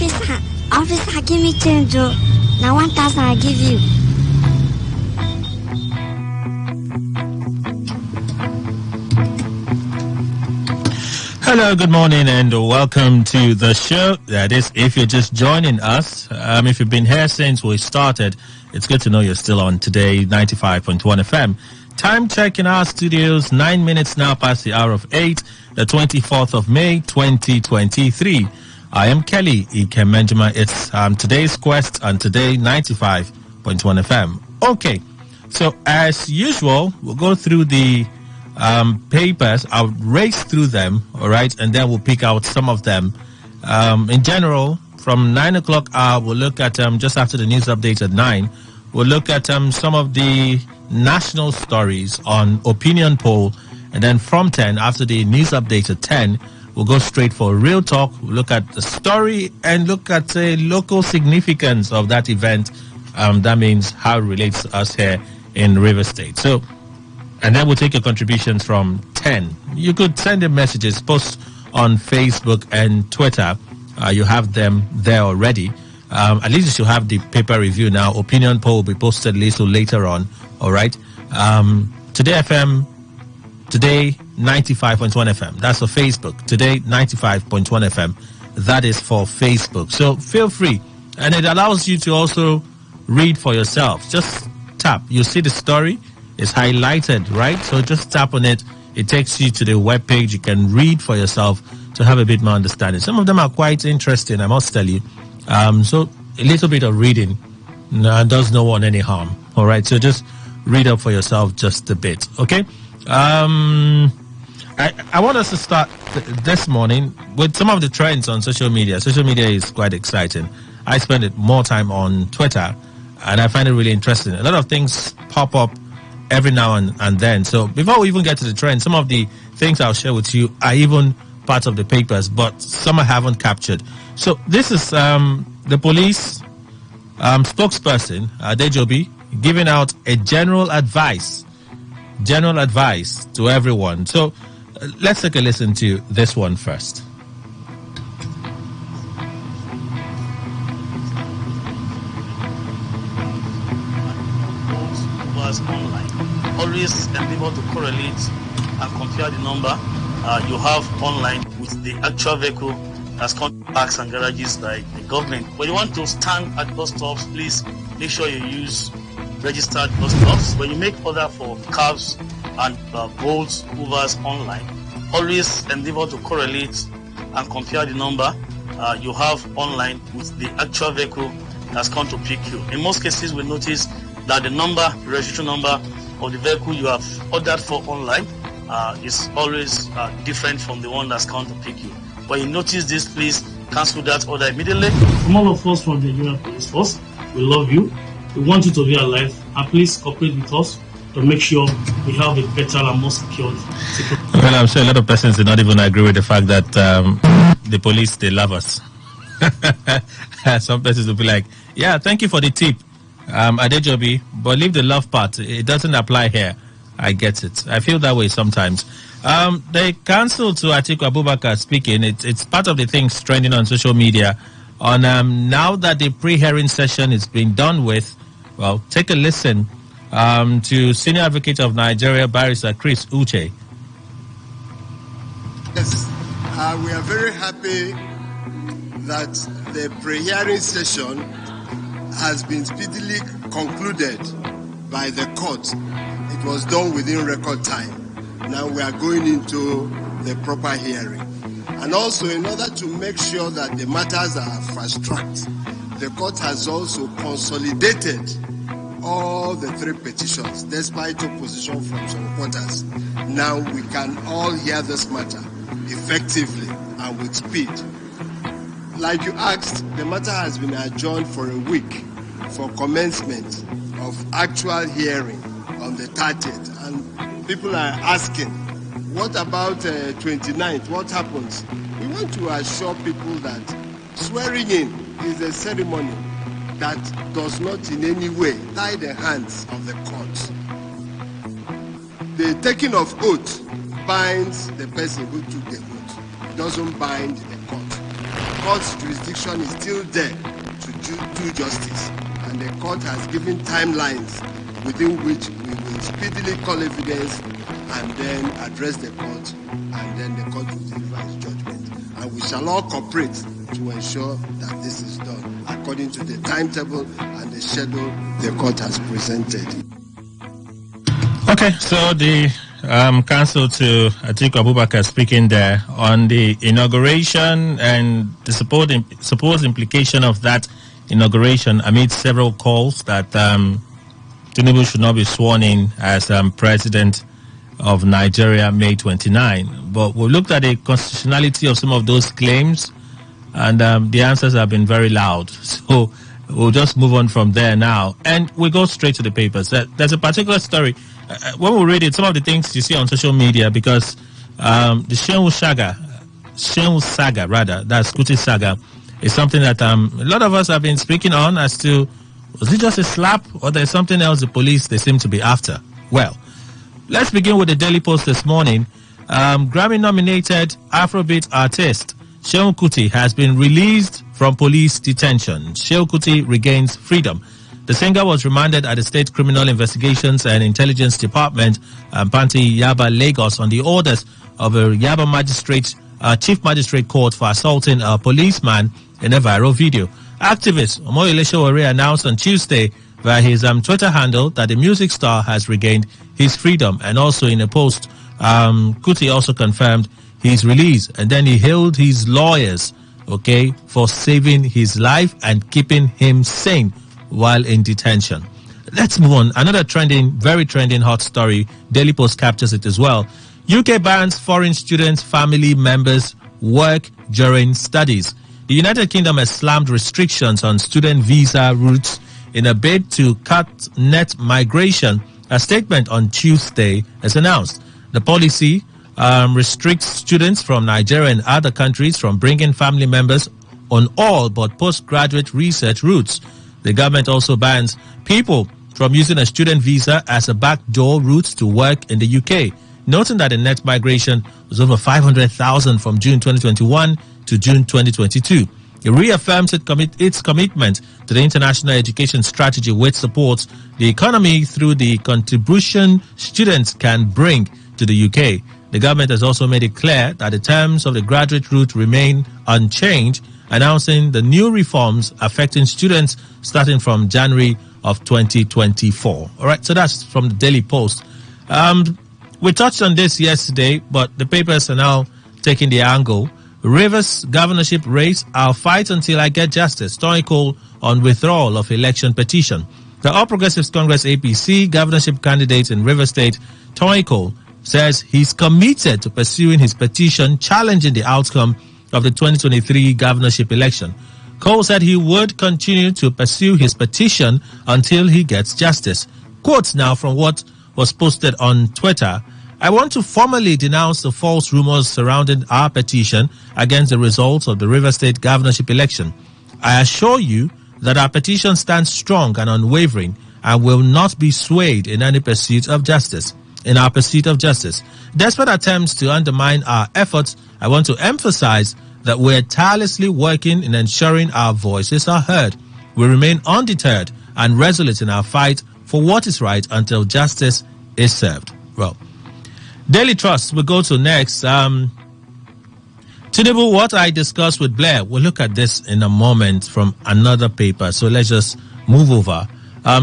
Officer, give me change. Now 1,000 I give you. Hello, good morning, and welcome to the show. That is, if you're just joining us, if you've been here since we started, it's good to know you're still on Today 95.1 FM. Time check in our studios, 9 minutes now past the hour of 8, the 24th of May, 2023. I am Kelly Ikemenjima. It's today's quest on Today 95.1 FM. Okay, so as usual, we'll go through the papers. I'll race through them, all right, and then we'll pick out some of them. In general, from 9 o'clock hour, we'll look at just after the news update at 9, we'll look at some of the national stories on opinion poll, and then from 10, after the news update at 10, we'll go straight for real talk. We'll look at the story and look at the local significance of that event. That means how it relates to us here in River State. So, and then we'll take your contributions from 10. You could send in messages, post on Facebook and Twitter. You have them there already. At least you should have the paper review now. Opinion poll will be posted later on. All right. Today FM, Today 95.1 FM. That's for Facebook. Today 95.1 FM. That is for Facebook. So feel free. And it allows you to also read for yourself. Just tap. You see the story. It's highlighted, right? So just tap on it. It takes you to the web page. You can read for yourself to have a bit more understanding. Some of them are quite interesting, I must tell you. So a little bit of reading does no one any harm. All right. So just read up for yourself just a bit. Okay. I want us to start this morning with some of the trends on social media. Social media is quite exciting. I spend more time on Twitter, and I find it really interesting. A lot of things pop up every now and then. So before we even get to the trend, some of the things I'll share with you are even part of the papers, but some I haven't captured. So this is the police spokesperson, Adejobi, giving out a general advice to everyone. So let's take a listen to this one first. Online. Always endeavor to correlate and compare the number you have online with the actual vehicle that's come to parks and garages by the government. When you want to stand at bus stops, please make sure you use registered bus stops. When you make order for cabs and Bolts, Hoovers online, always endeavor to correlate and compare the number you have online with the actual vehicle that's come to pick you. In most cases, we notice that the registration number of the vehicle you have ordered for online is always different from the one that's come to pick you. When you notice this, please cancel that order immediately. From all of us from the Nigerian Police Force, we love you. We want you to be alive, and please cooperate with us to make sure we have a better and more secured. Well, I'm sure a lot of persons do not even agree with the fact that the police, they love us. Some persons will be like, yeah, thank you for the tip, Adejobi, but leave the love part. It doesn't apply here. I get it. I feel that way sometimes. The counsel to Atiku Abubakar speaking, it's part of the things trending on social media. On now that the pre-hearing session is being done with, well, take a listen to Senior Advocate of Nigeria, Barrister Chris Uche. Yes, we are very happy that the pre-hearing session has been speedily concluded by the court. It was done within record time. Now we are going into the proper hearing. And also, in order to make sure that the matters are fast-tracked, the court has also consolidated all the three petitions, despite opposition from some quarters. Now we can all hear this matter effectively and with speed. Like you asked, the matter has been adjourned for a week for commencement of actual hearing on the 30th. And people are asking, what about 29th? What happens? We want to assure people that swearing in is a ceremony that does not in any way tie the hands of the court. The taking of oath binds the person who took the oath. It doesn't bind the court. court's jurisdiction is still there to do justice, and the court has given timelines within which we will speedily call evidence and then address the court, and then the court will deliver its judgment. And we shall all cooperate to ensure that this is done according to the timetable and the schedule the court has presented. Okay, so the counsel to Atiku Abubakar speaking there on the inauguration and the supposed implication of that inauguration amid several calls that Tinubu should not be sworn in as president of Nigeria May 29. But we looked at the constitutionality of some of those claims, and the answers have been very loud. So we'll just move on from there now, and we'll go straight to the papers. There's a particular story. When we read it, some of the things you see on social media, because the Shehu saga, that's Kuti saga, is something that a lot of us have been speaking on as to, was it just a slap or there's something else the police they seem to be after? Well, let's begin with the Daily Post this morning. Grammy-nominated Afrobeat artist Shehu Kuti has been released from police detention. Shehu Kuti regains freedom. The singer was remanded at the State Criminal Investigations and Intelligence Department, Panti Yaba, Lagos, on the orders of a Yaba magistrate, Chief Magistrate Court for assaulting a policeman in a viral video. Activist Omoyele Sowore announced on Tuesday via his Twitter handle that the music star has regained his freedom, and also in a post, Kuti also confirmed his release, and then he hailed his lawyers, for saving his life and keeping him sane while in detention. Let's move on. Another very trending hot story. Daily Post captures it as well. UK bans foreign students' family members work during studies. The United Kingdom has slammed restrictions on student visa routes in a bid to cut net migration. A statement on Tuesday has announced the policy restricts students from Nigeria and other countries from bringing family members on all but postgraduate research routes. The government also bans people from using a student visa as a backdoor route to work in the UK, noting that the net migration was over 500,000 from June 2021 to June 2022. It reaffirms its commitment to the international education strategy, which supports the economy through the contribution students can bring to the UK. The government has also made it clear that the terms of the graduate route remain unchanged, announcing the new reforms affecting students starting from January of 2024. All right, so that's from the Daily Post. We touched on this yesterday, but the papers are now taking the angle. Rivers governorship race, I'll fight until I get justice. Tony Cole on withdrawal of election petition. The All Progressives Congress APC governorship candidate in Rivers State, Tony Cole, says he's committed to pursuing his petition challenging the outcome of the 2023 governorship election. Cole said he would continue to pursue his petition until he gets justice. Quotes now from what was posted on Twitter. I want to formally denounce the false rumors surrounding our petition against the results of the Rivers State governorship election. I assure you that our petition stands strong and unwavering and will not be swayed in any pursuit of justice. In our pursuit of justice, despite attempts to undermine our efforts, I want to emphasize that we're tirelessly working in ensuring our voices are heard. We remain undeterred and resolute in our fight for what is right until justice is served. Well, Daily Trust we'll go to next. Tinubu, what I discussed with Blair, we'll look at this in a moment from another paper. So let's just move over.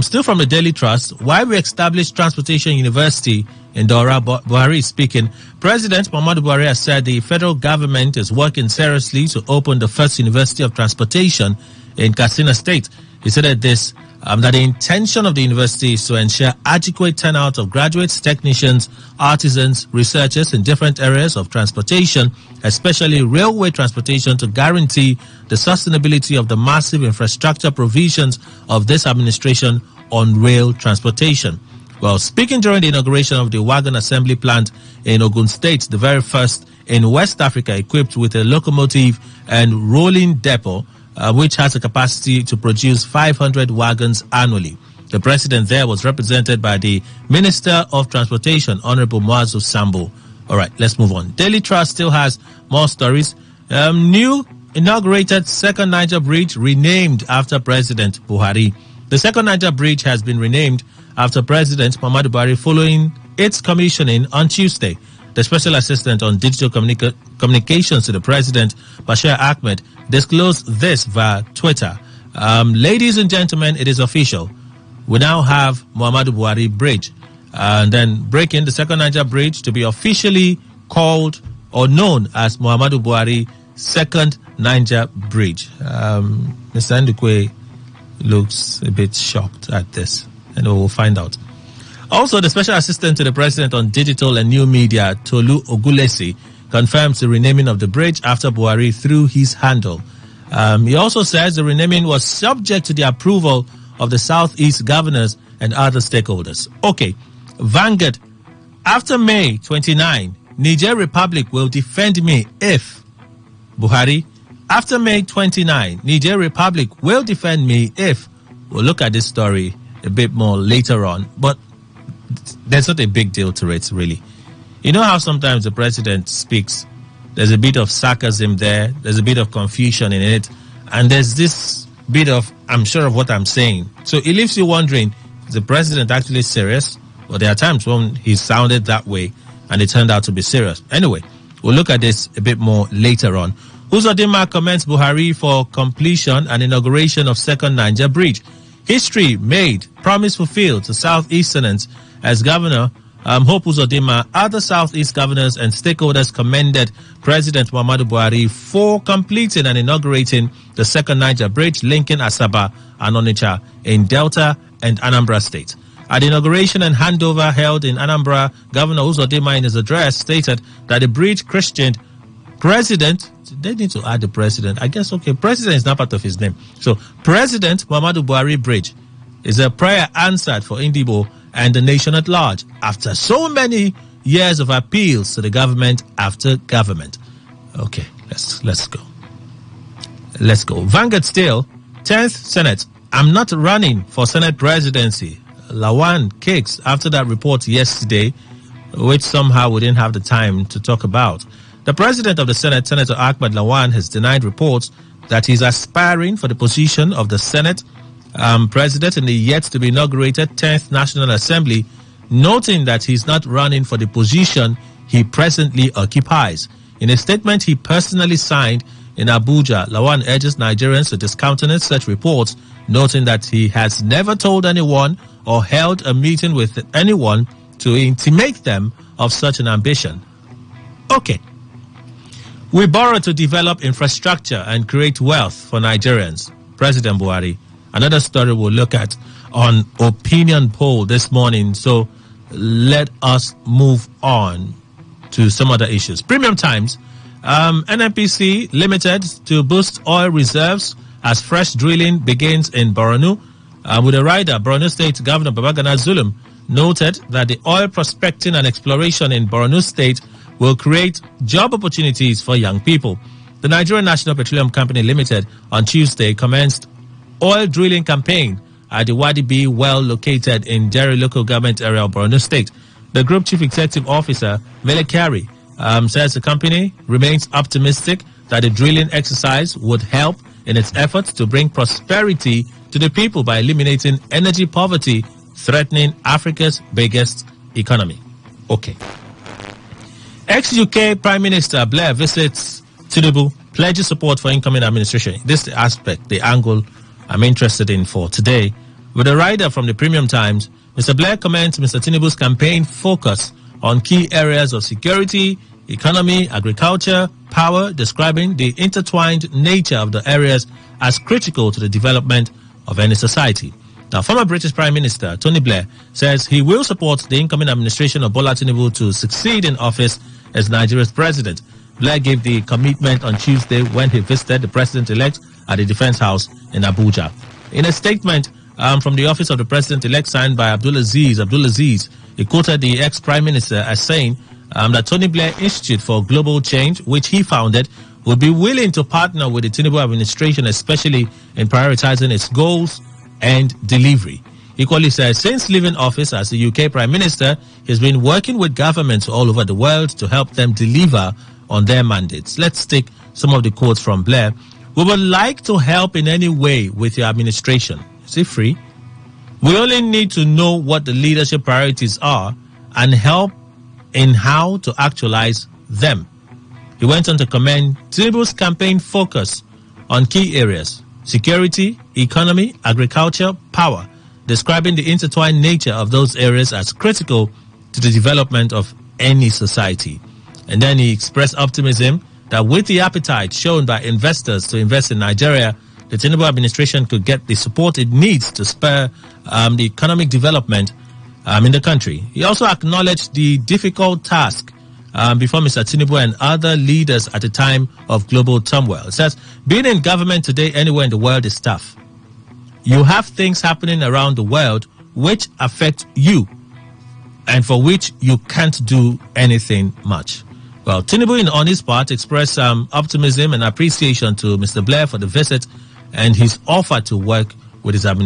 Still from the Daily Trust, why we established Transportation University in Daura. Buhari speaking. President Muhammadu Buhari has said the federal government is working seriously to open the first University of Transportation in Katsina State. He said that the intention of the university is to ensure adequate turnout of graduates, technicians, artisans, researchers in different areas of transportation, especially railway transportation, to guarantee the sustainability of the massive infrastructure provisions of this administration on rail transportation. Well, speaking during the inauguration of the wagon assembly plant in Ogun State, the very first in West Africa equipped with a locomotive and rolling depot, which has a capacity to produce 500 wagons annually. The president there was represented by the Minister of Transportation, Honorable Muazu Sambo. All right, let's move on. Daily Trust still has more stories. New inaugurated second Niger Bridge renamed after President Buhari. The second Niger Bridge has been renamed after President Muhammadu Buhari following its commissioning on Tuesday. The Special Assistant on Digital Communications to the President, Bashir Ahmed, disclosed this via Twitter. Ladies and gentlemen, it is official. We now have Muhammadu Buhari Bridge. And then breaking the second Niger Bridge to be officially called or known as Muhammadu Buhari Second Niger Bridge. Mr. Ndukwe looks a bit shocked at this, and we will find out. Also, the Special Assistant to the President on Digital and New Media, Tolu Ogulesi, confirms the renaming of the bridge after Buhari through his handle. He also says the renaming was subject to the approval of the Southeast governors and other stakeholders. Okay, Vanguard. After May 29, Niger Republic will defend me if Buhari. After May 29, Niger Republic will defend me if. We'll look at this story a bit more later on, but there's not a big deal to it, really. You know how sometimes the president speaks, there's a bit of sarcasm there, there's a bit of confusion in it, and there's this bit of, I'm sure of what I'm saying. So it leaves you wondering, is the president actually serious? Well, there are times when he sounded that way, and it turned out to be serious. Anyway, we'll look at this a bit more later on. Uzodinma commends Buhari for completion and inauguration of second Niger Bridge. History made, promise fulfilled to Southeasterners as Governor Hope Uzodinma, other Southeast governors and stakeholders commended President Muhammadu Buhari for completing and inaugurating the second Niger Bridge linking Asaba and Onitsha in Delta and Anambra State. At the inauguration and handover held in Anambra, Governor Uzodinma in his address stated that the bridge christened President, they need to add the president. I guess, okay, president is not part of his name. So, President Muhammadu Buhari Bridge is a prayer answered for Indibo and the nation at large after so many years of appeals to the government after government. Okay, let's go. Let's go. Vanguard still, 10th Senate. I'm not running for Senate presidency. Lawan kicks after that report yesterday, which somehow we didn't have the time to talk about. The president of the Senate, Senator Ahmed Lawan, has denied reports that he's aspiring for the position of the Senate president in the yet-to-be inaugurated 10th National Assembly, noting that he's not running for the position he presently occupies. In a statement he personally signed in Abuja, Lawan urges Nigerians to discountenance such reports, noting that he has never told anyone or held a meeting with anyone to intimate them of such an ambition. Okay. We borrow to develop infrastructure and create wealth for Nigerians. President Buhari. Another story we'll look at on opinion poll this morning. So let us move on to some other issues. Premium Times. NNPC Limited to boost oil reserves as fresh drilling begins in Borno. With a rider, Borno State Governor Babagana Zulum noted that the oil prospecting and exploration in Borno State will create job opportunities for young people. The Nigerian National Petroleum Company Limited on Tuesday commenced oil drilling campaign at the Wadi B well located in Jerry local government area of Borno State. The Group Chief Executive Officer, Mele Kyari, says the company remains optimistic that the drilling exercise would help in its efforts to bring prosperity to the people by eliminating energy poverty threatening Africa's biggest economy. Okay. Ex-UK Prime Minister Blair visits Tinubu, pledges support for incoming administration. This is the aspect, the angle I'm interested in for today. With a rider from the Premium Times, Mr. Blair comments Mr. Tinubu's campaign focus on key areas of security, economy, agriculture, power, describing the intertwined nature of the areas as critical to the development of any society. Now, former British Prime Minister Tony Blair says he will support the incoming administration of Bola Tinubu to succeed in office as Nigeria's president. Blair gave the commitment on Tuesday when he visited the president-elect at the Defense House in Abuja. In a statement from the office of the president-elect signed by Abdulaziz, he quoted the ex-prime minister as saying that Tony Blair Institute for Global Change, which he founded, would be willing to partner with the Tinubu administration, especially in prioritizing its goals and delivery. Equally says, since leaving office as the UK Prime Minister, he's been working with governments all over the world to help them deliver on their mandates. Let's take some of the quotes from Blair. We would like to help in any way with your administration. Is it free? We only need to know what the leadership priorities are and help in how to actualize them. He went on to commend Tinubu's campaign focus on key areas: security, economy, agriculture, power, describing the intertwined nature of those areas as critical to the development of any society. And then he expressed optimism that with the appetite shown by investors to invest in Nigeria, the Tinubu administration could get the support it needs to spur the economic development in the country. He also acknowledged the difficult task before Mr. Tinubu and other leaders at a time of global turmoil. It says, being in government today anywhere in the world is tough. You have things happening around the world which affect you and for which you can't do anything much. Well, Tinubu, on his part, expressed optimism and appreciation to Mr. Blair for the visit and his offer to work with his administration.